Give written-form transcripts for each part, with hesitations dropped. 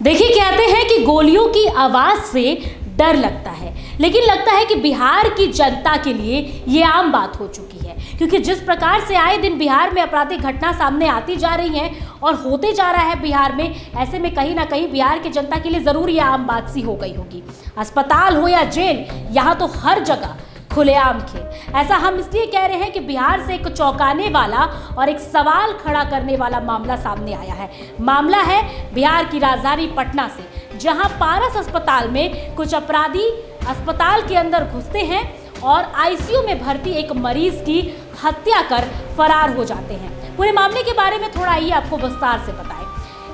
देखिए, कहते हैं कि गोलियों की आवाज से डर लगता है, लेकिन लगता है कि बिहार की जनता के लिए ये आम बात हो चुकी है, क्योंकि जिस प्रकार से आए दिन बिहार में आपराधिक घटना सामने आती जा रही हैं और होते जा रहा है बिहार में, ऐसे में कहीं ना कहीं बिहार की जनता के लिए ज़रूर ये आम बात सी हो गई होगी। अस्पताल हो या जेल, यहाँ तो हर जगह खुलेआम खेल। ऐसा हम इसलिए कह रहे हैं कि बिहार से एक चौंकाने वाला और एक सवाल खड़ा करने वाला मामला सामने आया है। मामला है बिहार की राजधानी पटना से, जहां पारस अस्पताल में कुछ अपराधी अस्पताल के अंदर घुसते हैं और आईसीयू में भर्ती एक मरीज की हत्या कर फरार हो जाते हैं। पूरे मामले के बारे में थोड़ा आइए आपको विस्तार से बताएं।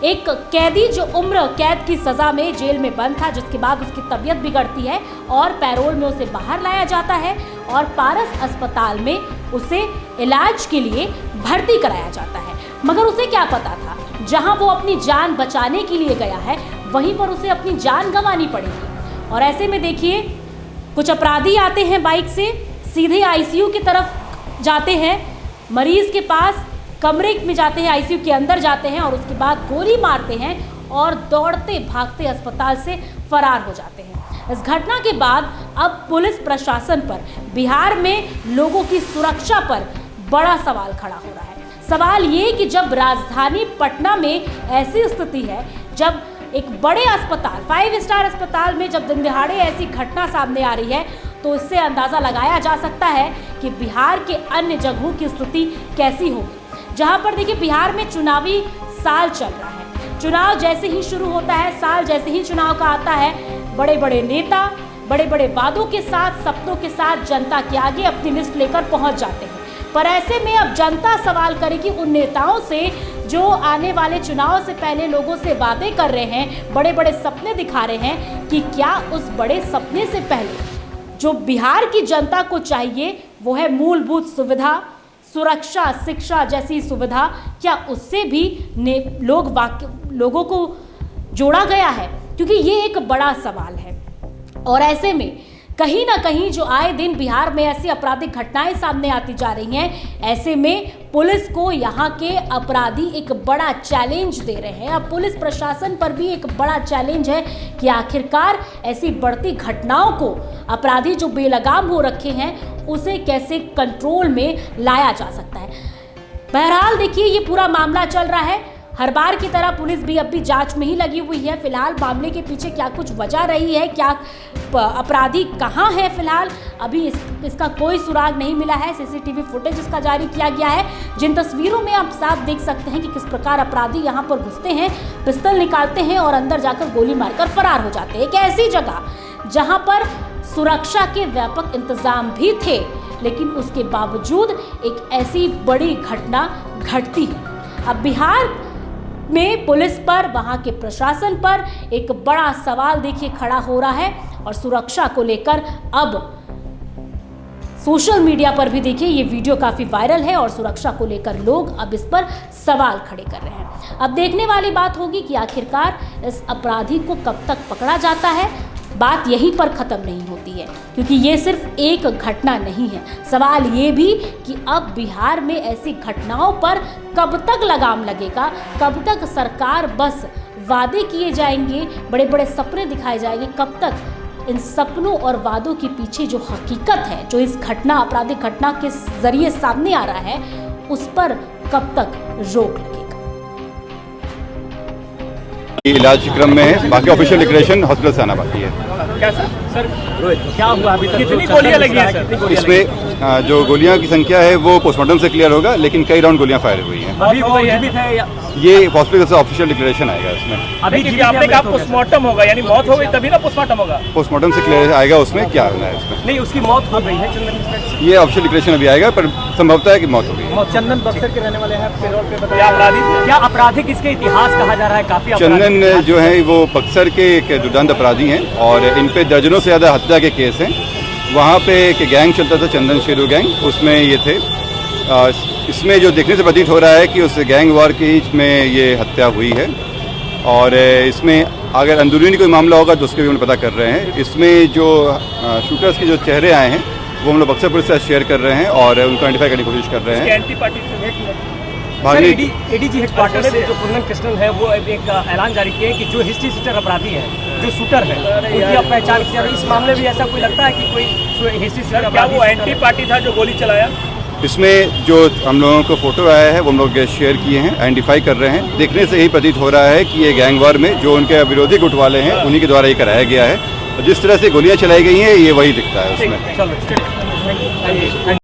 एक कैदी जो उम्र कैद की सज़ा में जेल में बंद था, जिसके बाद उसकी तबीयत बिगड़ती है और पैरोल में उसे बाहर लाया जाता है और पारस अस्पताल में उसे इलाज के लिए भर्ती कराया जाता है। मगर उसे क्या पता था, जहां वो अपनी जान बचाने के लिए गया है वहीं पर उसे अपनी जान गंवानी पड़ेगी। और ऐसे में देखिए, कुछ अपराधी आते हैं बाइक से, सीधे आईसीयू की तरफ जाते हैं, मरीज के पास कमरे में जाते हैं, आईसीयू के अंदर जाते हैं और उसके बाद गोली मारते हैं और दौड़ते भागते अस्पताल से फरार हो जाते हैं। इस घटना के बाद अब पुलिस प्रशासन पर, बिहार में लोगों की सुरक्षा पर बड़ा सवाल खड़ा हो रहा है। सवाल ये कि जब राजधानी पटना में ऐसी स्थिति है, जब एक बड़े अस्पताल, 5 स्टार अस्पताल में जब दिन दिहाड़े ऐसी घटना सामने आ रही है, तो इससे अंदाज़ा लगाया जा सकता है कि बिहार के अन्य जगहों की स्थिति कैसी होगी। जहां पर देखिए, बिहार में चुनावी साल चल रहा है। चुनाव जैसे ही शुरू होता है, साल जैसे ही चुनाव का आता है, बड़े बड़े नेता बड़े बड़े वादों के साथ, सपनों के साथ जनता के आगे अपनी लिस्ट लेकर पहुंच जाते हैं। पर ऐसे में अब जनता सवाल करेगी उन नेताओं से जो आने वाले चुनाव से पहले लोगों से वादे कर रहे हैं, बड़े बड़े सपने दिखा रहे हैं, कि क्या उस बड़े सपने से पहले जो बिहार की जनता को चाहिए वो है मूलभूत सुविधा, सुरक्षा, शिक्षा जैसी सुविधा, क्या उससे भी लोगों को जोड़ा गया है? क्योंकि ये एक बड़ा सवाल है। और ऐसे में कहीं ना कहीं जो आए दिन बिहार में ऐसी आपराधिक घटनाएं सामने आती जा रही हैं, ऐसे में पुलिस को यहाँ के अपराधी एक बड़ा चैलेंज दे रहे हैं। अब पुलिस प्रशासन पर भी एक बड़ा चैलेंज है कि आखिरकार ऐसी बढ़ती घटनाओं को, अपराधी जो बेलगाम हो रखे हैं, उसे कैसे कंट्रोल में लाया जा सकता है। बहरहाल देखिए, ये पूरा मामला चल रहा है। हर बार की तरह पुलिस भी अब भी जांच में ही लगी हुई है। फिलहाल मामले के पीछे क्या कुछ वजह रही है, क्या अपराधी कहां है, फिलहाल अभी इसका कोई सुराग नहीं मिला है। सीसीटीवी फुटेज इसका जारी किया गया है, जिन तस्वीरों में आप साफ देख सकते हैं कि किस प्रकार अपराधी यहां पर घुसते हैं, पिस्तौल निकालते हैं और अंदर जाकर गोली मारकर फरार हो जाते हैं। एक ऐसी जगह जहां पर सुरक्षा के व्यापक इंतजाम भी थे, लेकिन उसके बावजूद एक ऐसी बड़ी घटना घटती है। अब बिहार में पुलिस पर, वहां के प्रशासन पर एक बड़ा सवाल देखिए खड़ा हो रहा है और सुरक्षा को लेकर अब सोशल मीडिया पर भी देखिए ये वीडियो काफी वायरल है और सुरक्षा को लेकर लोग अब इस पर सवाल खड़े कर रहे हैं। अब देखने वाली बात होगी कि आखिरकार इस अपराधी को कब तक पकड़ा जाता है। बात यहीं पर ख़त्म नहीं होती है, क्योंकि ये सिर्फ एक घटना नहीं है। सवाल ये भी कि अब बिहार में ऐसी घटनाओं पर कब तक लगाम लगेगा, कब तक सरकार बस वादे किए जाएंगे, बड़े बड़े सपने दिखाए जाएंगे, कब तक इन सपनों और वादों के पीछे जो हकीकत है, जो इस घटना, आपराधिक घटना के जरिए सामने आ रहा है, उस पर कब तक रोक लगेगा। इलाज क्रम में है, बाकी ऑफिशियल डिक्लेरेशन हॉस्पिटल से आना बाकी है। क्या सर क्या हुआ अभी तक? कितनी गोलियां लगी हैं सर? इसमें जो गोलियां की संख्या है वो पोस्टमार्टम से क्लियर होगा, लेकिन कई राउंड गोलियां फायर हुई हैं। अभी वो जीवित है या? ये हॉस्पिटल से ऑफिशियल डिक्लेरेशन आएगा इसमें। अभी क्योंकि आपने कहा पोस्टमार्टम होगा, यानी मौत हो गई तभी ना पोस्टमार्टम होगा। पोस्टमार्टम से क्लियर आएगा उसमें क्या होना है इसमें। नहीं, उसकी मौत हो गई है चंदन। ये ऑफिशियल डिक्लेरेशन अभी आएगा, पर संभवतः है कि मौत हो गई है। चंदन बक्सर के रहने वाले हैं, पेरोल पे बताया। क्या अपराधी किसके इतिहास कहा जा रहा है? काफी चंदन जो है वो बक्सर के एक दुर्दांत अपराधी हैं और इन पे दर्जनों से ज़्यादा हत्या के केस हैं। वहाँ पे एक गैंग चलता था, चंदन शेरू गैंग, उसमें ये थे। इसमें जो देखने से प्रतीत हो रहा है कि उस गैंग वॉर के बीच में ये हत्या हुई है और इसमें अगर अंदरूनी कोई मामला होगा तो उसके भी हम पता कर रहे हैं। इसमें जो शूटर्स के जो चेहरे आए हैं वो हम लोग बक्सर पुलिस से शेयर कर रहे हैं और उनको आइडेंटिफाई करने की कोशिश कर रहे हैं। भागने एडीजी हेडक्वार्टर से जो कुंदन कृष्णन है वो एक ऐलान जारी किए कि जो हिस्ट्री सीटर अपराधी है, जो शूटर है, उनकी अब पहचान की जा रही है। इस मामले में ऐसा कोई लगता है कि कोई हिस्ट्री सीटर अपराधी, वो एंटी पार्टी था जो गोली चलाया? इसमें जो हम लोगों को फोटो आया है वो हम लोग शेयर किए हैं, आइडेंटिफाई कर रहे हैं। देखने से यही प्रतीत हो रहा है कि ये गैंग वार में जो उनके विरोधी गुट वाले हैं उन्हीं के द्वारा ये कराया गया है। जिस तरह से गोलियां चलाई गई हैं ये वही दिखता है उसमें। चलो